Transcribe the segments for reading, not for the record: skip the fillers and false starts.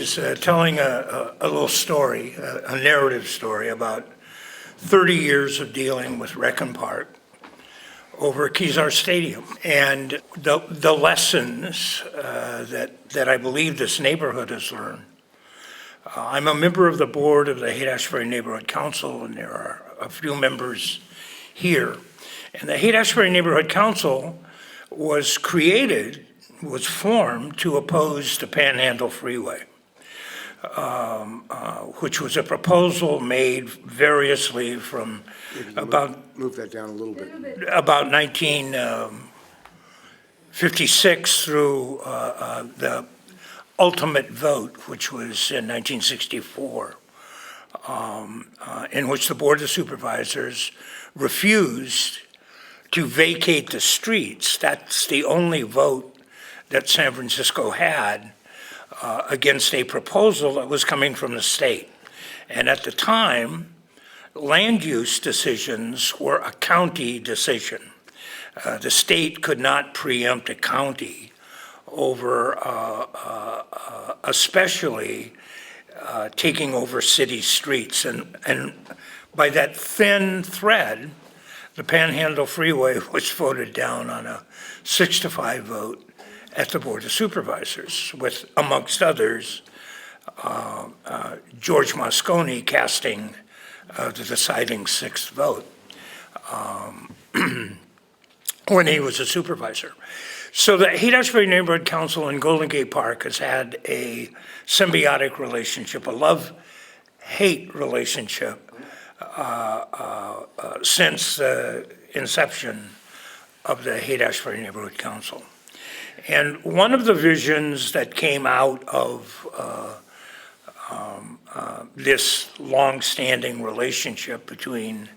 was telling a little story, a narrative story about 30 years of dealing with Rec and Park over Kazar Stadium, and the lessons that I believe this neighborhood has learned. I'm a member of the board of the Haight-Ashbury Neighborhood Council, and there are a few members here. And the Haight-Ashbury Neighborhood Council was formed to oppose the Panhandle Freeway, which was a proposal made variously from Move that down a little bit. about 1956 through the ultimate vote, which was in 1964, in which the Board of Supervisors refused to vacate the streets. That's the only vote that San Francisco had against a proposal that was coming from the state. And at the time, land use decisions were a county decision. The state could not preempt a county over especially taking over city streets. And by that thin thread, the Panhandle Freeway was voted down on a 6-5 vote at the Board of Supervisors, with, amongst others, George Moscone casting the deciding 6th vote when he was a supervisor. So the Haight-Ashbury Neighborhood Council in Golden Gate Park has had a symbiotic relationship, a love-hate relationship since the inception of the Haight-Ashbury Neighborhood Council. And one of the visions that came out of this long-standing relationship between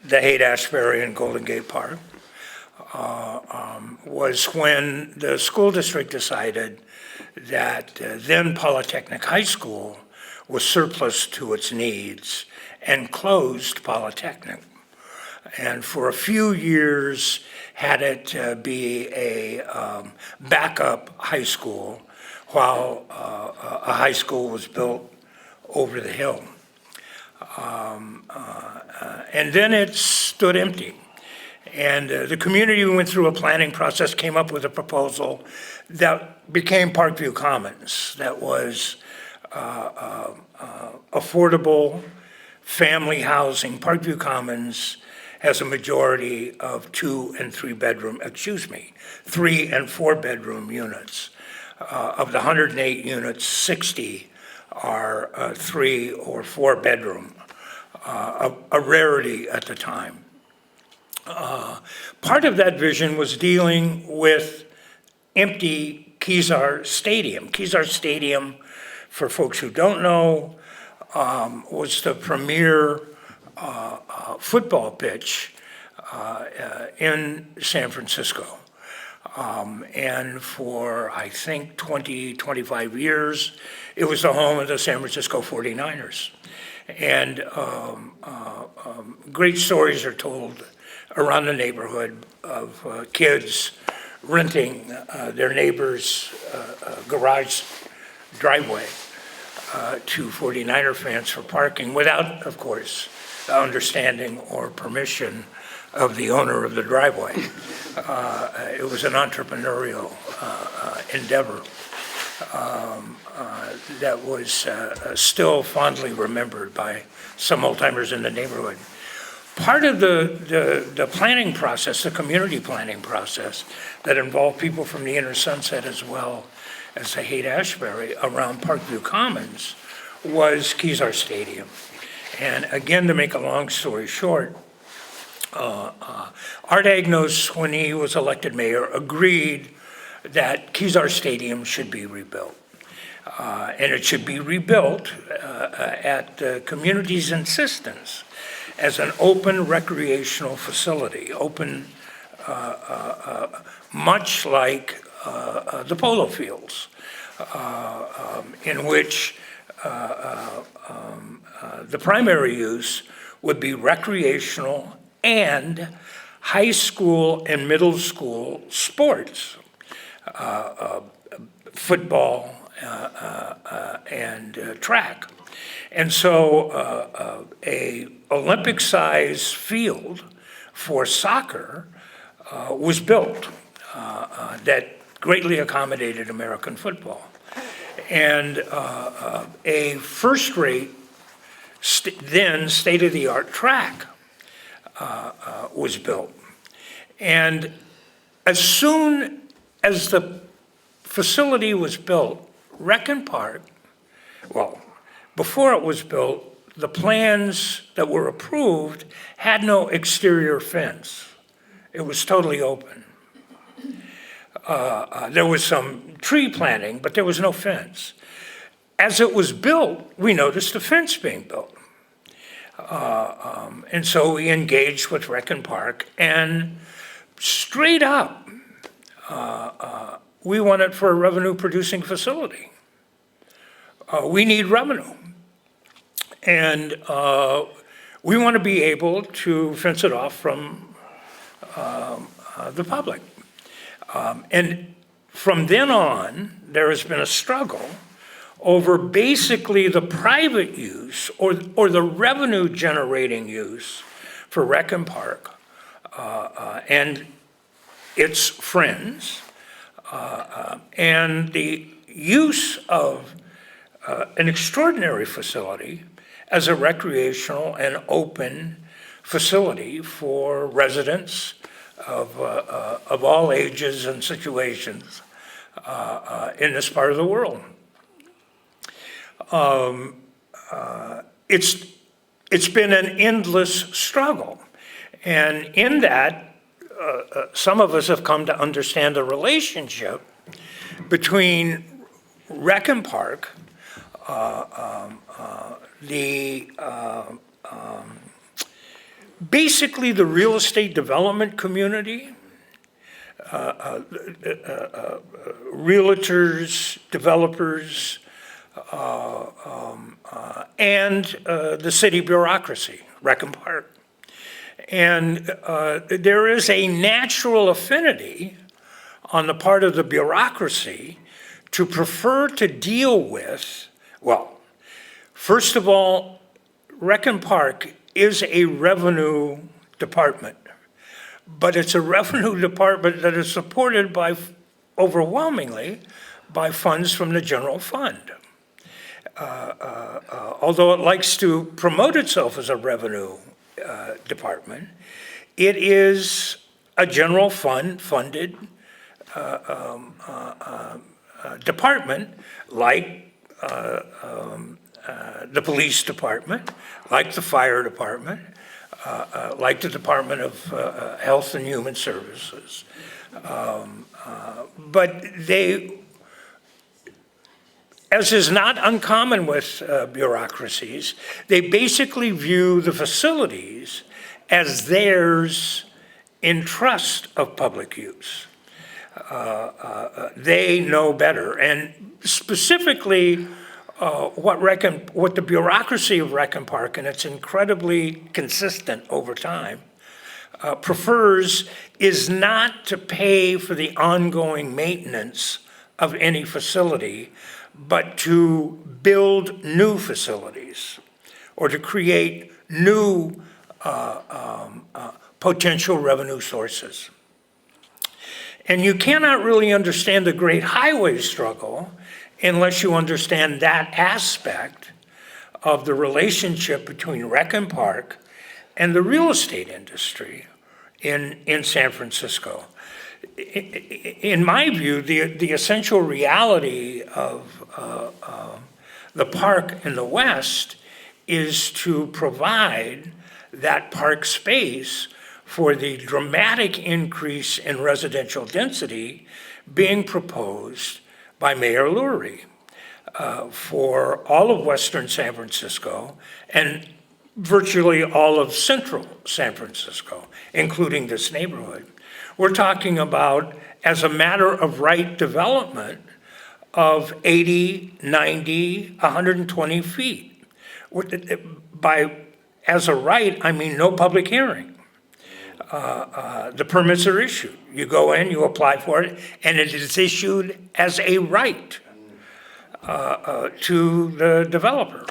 the Haight-Ashbury and Golden Gate Park was when the school district decided that then Polytechnic High School was surplus to its needs and closed Polytechnic. And for a few years had it be a backup high school while a high school was built over the hill. And then it stood empty. And the community went through a planning process, came up with a proposal that became Parkview Commons, that was affordable family housing. Parkview Commons has a majority of 2 and 3 bedroom, 3 and 4 bedroom units. Of the 108 units, 60 are 3 or 4 bedroom, a rarity at the time. Part of that vision was dealing with empty Kazar Stadium. Kazar Stadium, for folks who don't know, was the premier football pitch in San Francisco. And for, I think, 25 years, it was the home of the San Francisco 49ers. And great stories are told around the neighborhood of kids renting their neighbor's garage driveway to 49er fans for parking without, of course, the understanding or permission of the owner of the driveway. It was an entrepreneurial endeavor that was still fondly remembered by some old-timers in the neighborhood. Part of the planning process, the community planning process, that involved people from the Inner Sunset as well as the Haight-Ashbury around Parkview Commons was Kazar Stadium. And again, to make a long story short, Art Agnos, when he was elected mayor, agreed that Kazar Stadium should be rebuilt. And it should be rebuilt at the community's insistence as an open recreational facility, open much like the polo fields, in which the primary use would be recreational and high school and middle school sports, football and track. And so a Olympic-size field for soccer was built that greatly accommodated American football. And a first-rate, then state-of-the-art track was built. And as soon as the facility was built, Recon Park, well, before it was built, the plans that were approved had no exterior fence. It was totally open. There was some tree planting, but there was no fence. As it was built, we noticed a fence being built. And so we engaged with Recon Park, and straight up, we want it for a revenue-producing facility. We need revenue. And we want to be able to fence it off from the public. And from then on, there has been a struggle over basically the private use or the revenue-generating use for Recon Park and its friends, and the use of an extraordinary facility as a recreational and open facility for residents of all ages and situations in this part of the world. It's been an endless struggle, and in that, some of us have come to understand the relationship between Recon Park, basically the real estate development community, realtors, developers, and the city bureaucracy, Recon Park. And there is a natural affinity on the part of the bureaucracy to prefer to deal with, well, first of all, Recon Park is a revenue department, but it's a revenue department that is supported by, overwhelmingly, by funds from the general fund. Although it likes to promote itself as a revenue department, it is a general fund funded department like the police department, like the fire department, like the Department of Health and Human Services. But they, as is not uncommon with bureaucracies, they basically view the facilities as theirs in trust of public use. They know better. And specifically, what the bureaucracy of Recon Park, and it's incredibly consistent over time, prefers is not to pay for the ongoing maintenance of any facility, but to build new facilities or to create new potential revenue sources. And you cannot really understand the great highway struggle unless you understand that aspect of the relationship between Recon Park and the real estate industry in San Francisco. In my view, the essential reality of the park in the West is to provide that park space for the dramatic increase in residential density being proposed by Mayor Lurie for all of Western San Francisco and virtually all of Central San Francisco, including this neighborhood. We're talking about, as a matter of right development, of 80, 90, 120 feet. By as a right, I mean no public hearing. The permits are issued. You go in, you apply for it, and it is issued as a right. to the developer.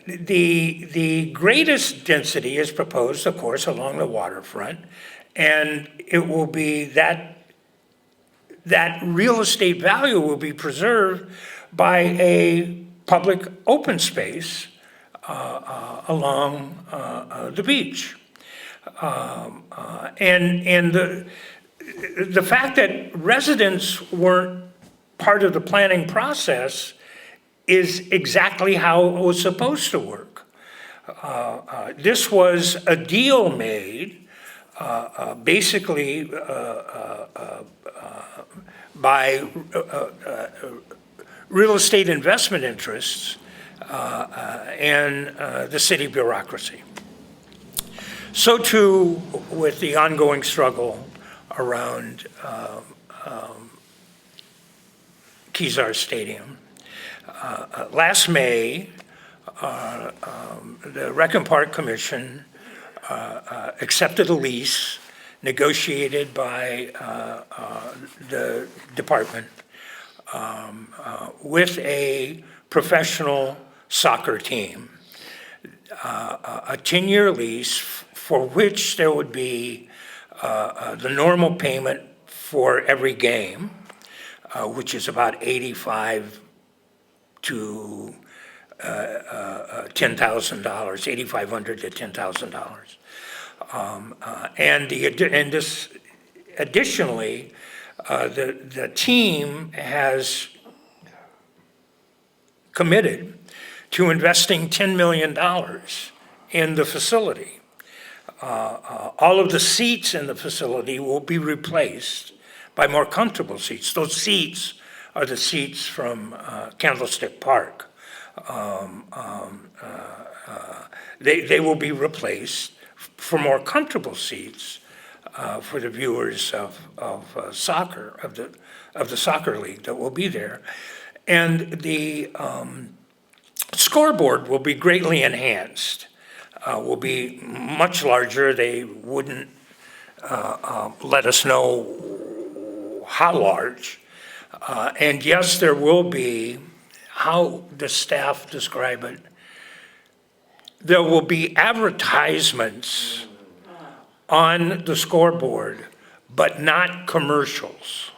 The greatest density is proposed, of course, along the waterfront, and it will be that real estate value will be preserved by a public open space along the beach. And the fact that residents weren't part of the planning process is exactly how it was supposed to work. This was a deal made basically by real estate investment interests and the city bureaucracy. So too with the ongoing struggle around Kazar Stadium. Last May, the Rec and Park Commission accepted a lease negotiated by the department with a professional soccer team, a 10-year lease for which there would be the normal payment for every game, which is about $85,000 to $10,000, $8,500 to $10,000, and this additionally, the team has committed to investing $10 million in the facility. All of the seats in the facility will be replaced by more comfortable seats. Those seats are the seats from Candlestick Park. They will be replaced for more comfortable seats for the viewers of soccer, of the soccer league that will be there. And the scoreboard will be greatly enhanced, will be much larger. They wouldn't let us know how large. And yes, there will be, how the staff describe it, there will be advertisements on the scoreboard, but not commercials.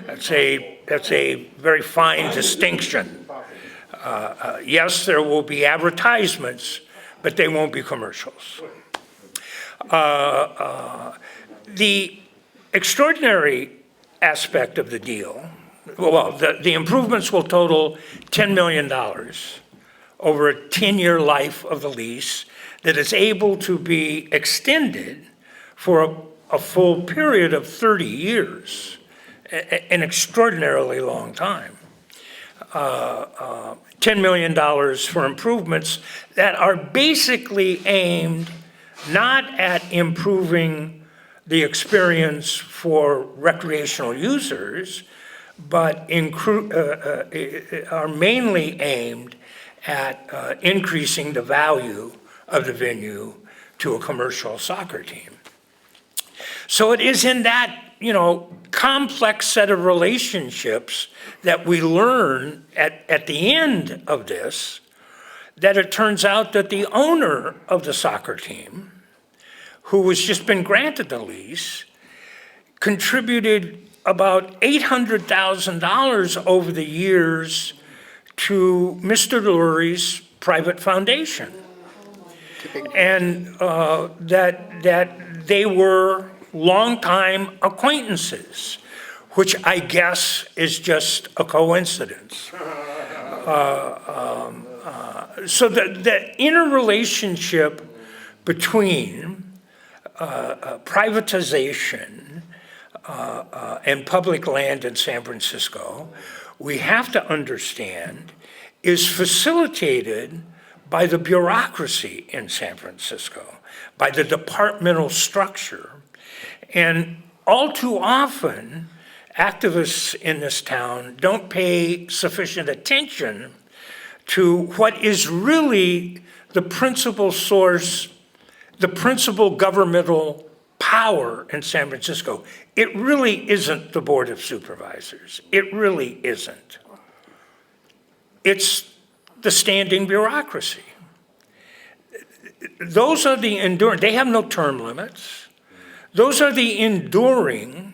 That's a very fine distinction. Yes, there will be advertisements, but they won't be commercials. The extraordinary aspect of the deal, well, the improvements will total $10 million over a 10-year life of the lease that is able to be extended for a full period of 30 years, an extraordinarily long time. $10 million for improvements that are basically aimed not at improving the experience for recreational users, but are mainly aimed at increasing the value of the venue to a commercial soccer team. So it is in that, complex set of relationships that we learn at the end of this, that it turns out that the owner of the soccer team, who has just been granted the lease, contributed about $800,000 over the years to Mr. Lurie's private foundation. And that they were longtime acquaintances, which I guess is just a coincidence. So the interrelationship between privatization and public land in San Francisco, we have to understand, is facilitated by the bureaucracy in San Francisco, by the departmental structure. And all too often, activists in this town don't pay sufficient attention to what is really the principal source, the principal governmental power in San Francisco. It really isn't the Board of Supervisors. It really isn't. It's the standing bureaucracy. Those are the enduring, they have no term limits. Those are the enduring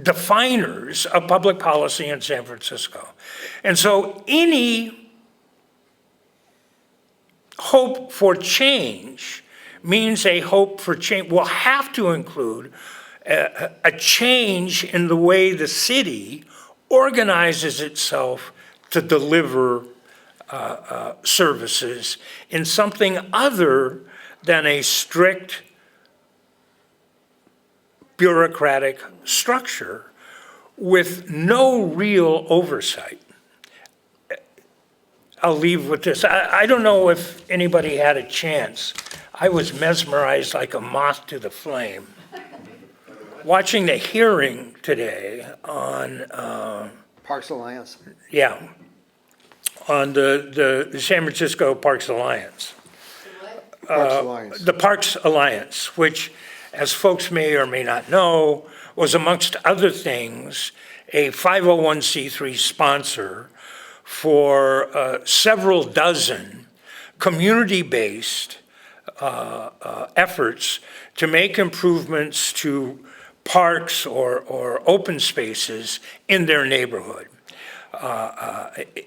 definers of public policy in San Francisco. And so any hope for change means a hope for change will have to include a change in the way the city organizes itself to deliver services in something other than a strict bureaucratic structure with no real oversight. I'll leave with this. I don't know if anybody had a chance. I was mesmerized like a moth to the flame watching the hearing today on Parks Alliance. yeah, on the San Francisco Parks Alliance. Parks Alliance. The Parks Alliance, which, as folks may or may not know, was amongst other things a 501c3 sponsor for several dozen community-based efforts to make improvements to parks or open spaces in their neighborhood.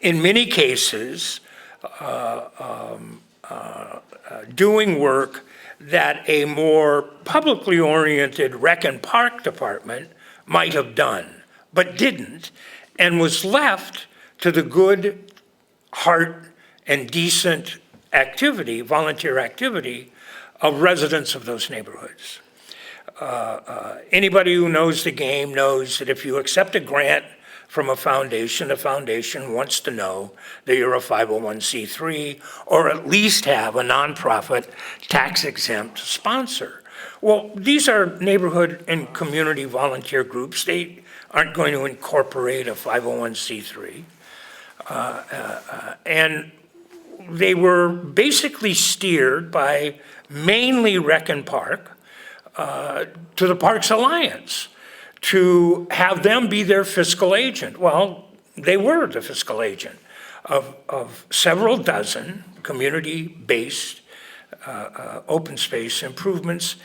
In many cases, doing work that a more publicly oriented rec and park department might have done, but didn't, and was left to the good heart and decent activity, volunteer activity, of residents of those neighborhoods. Anybody who knows the game knows that if you accept a grant from a foundation, the foundation wants to know that you're a 501c3 or at least have a nonprofit tax-exempt sponsor. Well, these are neighborhood and community volunteer groups. They aren't going to incorporate a 501c3. And they were basically steered by mainly Rec and Park to the Parks Alliance to have them be their fiscal agent. Well, they were the fiscal agent of several dozen community-based open space improvements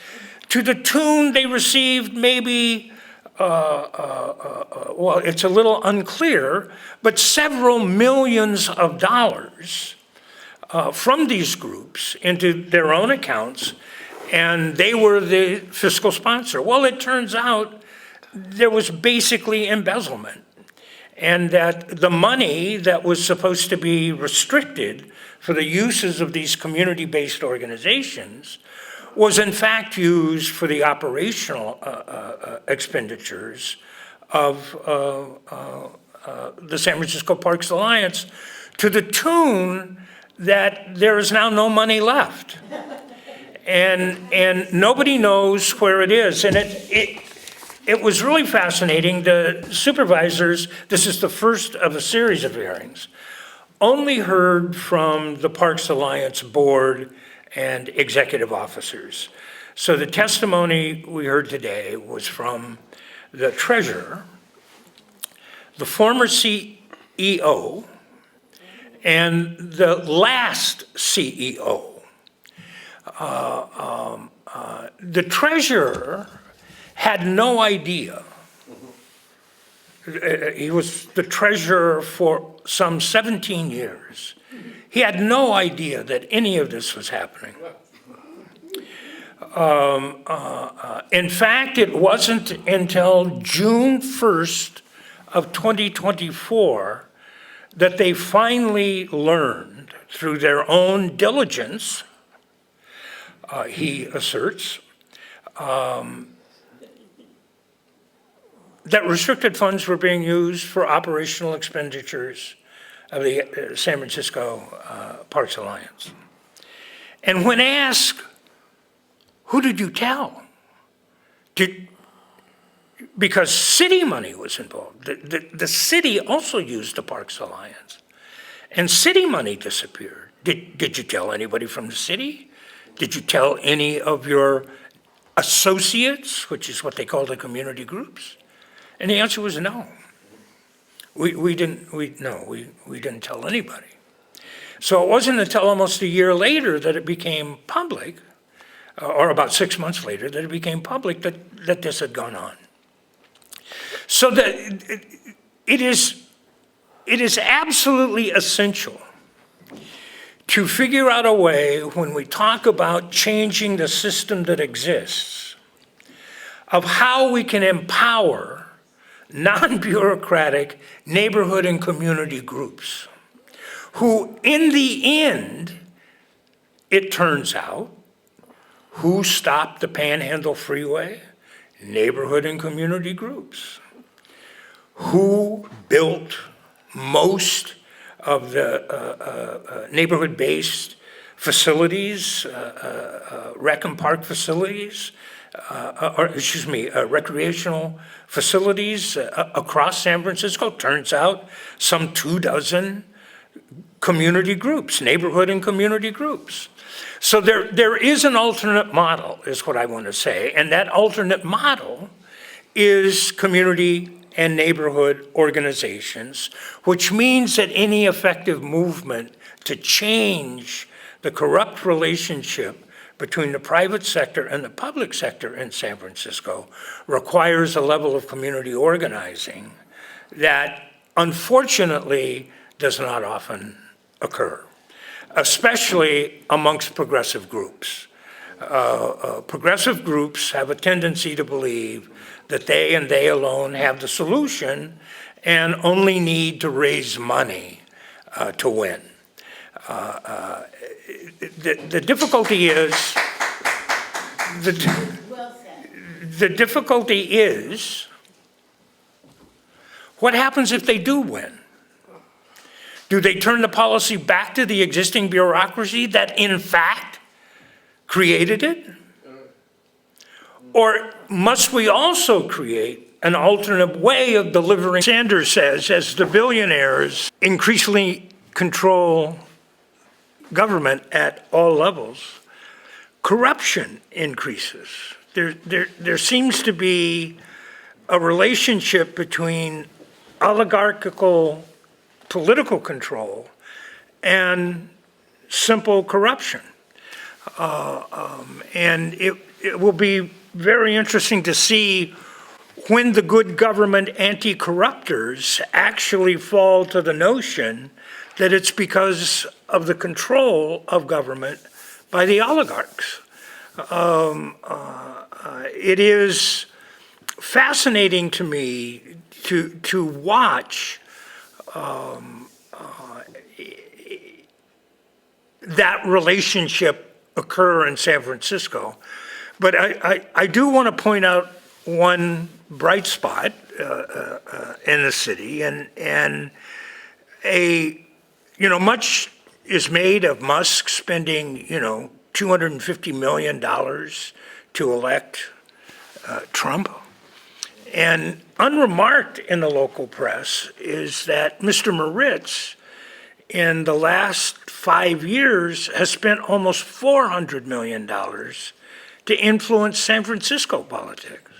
to the tune they received maybe, well, it's a little unclear, but several millions of dollars from these groups into their own accounts, and they were the fiscal sponsor. Well, it turns out there was basically embezzlement, and that the money that was supposed to be restricted for the uses of these community-based organizations was in fact used for the operational expenditures of the San Francisco Parks Alliance, to the tune that there is now no money left. And nobody knows where it is. And it was really fascinating. The supervisors, this is the first of a series of hearings, only heard from the Parks Alliance board and executive officers. So the testimony we heard today was from the treasurer, the former CEO, and the last CEO. The treasurer had no idea. He was the treasurer for some 17 years. He had no idea that any of this was happening. In fact, it wasn't until June 1st of 2024 that they finally learned through their own diligence, he asserts, that restricted funds were being used for operational expenditures of the San Francisco Parks Alliance. And when asked, who did you tell? Because city money was involved. The city also used the Parks Alliance. And city money disappeared. Did you tell anybody from the city? Did you tell any of your associates, which is what they call the community groups? And the answer was no. We didn't tell anybody. So it wasn't until almost a year later that it became public, or about 6 months later, that it became public that this had gone on. So that it is absolutely essential to figure out a way, when we talk about changing the system that exists, of how we can empower non-bureaucratic neighborhood and community groups who, in the end, it turns out, who stopped the Panhandle Freeway? Neighborhood and community groups. Who built most of the neighborhood-based facilities, rec and park facilities, recreational facilities across San Francisco? Turns out some 24 community groups, neighborhood and community groups. So there is an alternate model, is what I want to say, and that alternate model is community and neighborhood organizations, which means that any effective movement to change the corrupt relationship between the private sector and the public sector in San Francisco requires a level of community organizing that unfortunately does not often occur, especially amongst progressive groups. Progressive groups have a tendency to believe that they and they alone have the solution and only need to raise money to win. The difficulty is, the difficulty is, what happens if they do win? Do they turn the policy back to the existing bureaucracy that in fact created it? Or must we also create an alternate way of delivering? Sanders says, as the billionaires increasingly control government at all levels, corruption increases. There seems to be a relationship between oligarchical political control and simple corruption. And it will be very interesting to see when the good government anti-corrupters actually fall to the notion that it's because of the control of government by the oligarchs. It is fascinating to me to watch that relationship occur in San Francisco. But I do want to point out one bright spot in the city, and much is made of Musk spending, $250 million to elect Trump. And unremarked in the local press is that Mr. Moritz, in the last 5 years, has spent almost $400 million to influence San Francisco politics.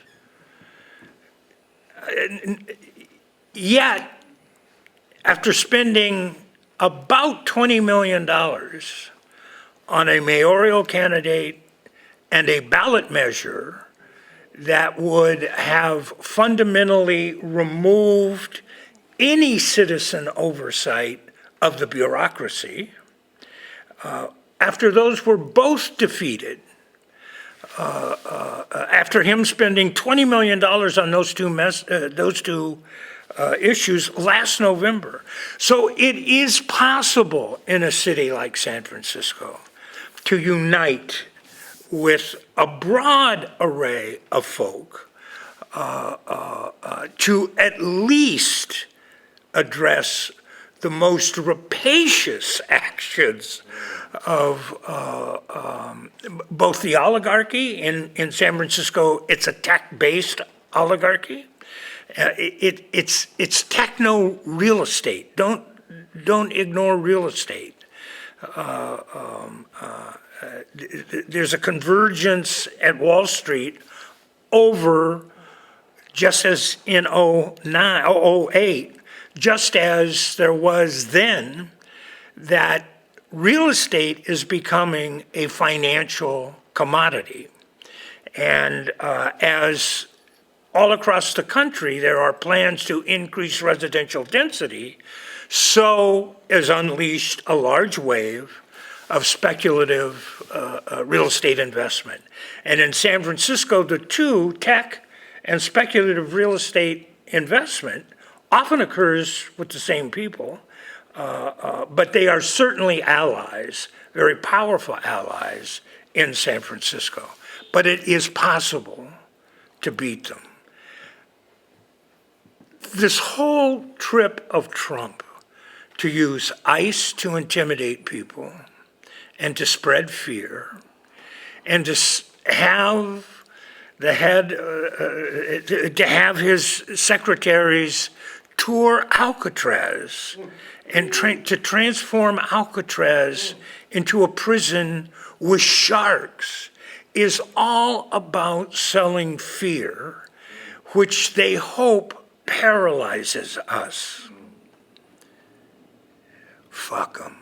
Yet, after spending about $20 million on a mayoral candidate and a ballot measure that would have fundamentally removed any citizen oversight of the bureaucracy, after those were both defeated, after him spending $20 million on those two issues last November. So it is possible in a city like San Francisco to unite with a broad array of folk to at least address the most rapacious actions of both the oligarchy in San Francisco. It's a tech-based oligarchy. It's techno real estate. Don't ignore real estate. there's a convergence at Wall Street over, just as in '08, just as there was then, that real estate is becoming a financial commodity. And as all across the country there are plans to increase residential density, so is unleashed a large wave of speculative real estate investment. And in San Francisco, the two, tech and speculative real estate investment, often occurs with the same people, but they are certainly allies, very powerful allies in San Francisco. But it is possible to beat them. This whole trip of Trump to use ICE to intimidate people and to spread fear and to have the head, to have his secretaries tour Alcatraz and to transform Alcatraz into a prison with sharks is all about selling fear, which they hope paralyzes us. Fuck them.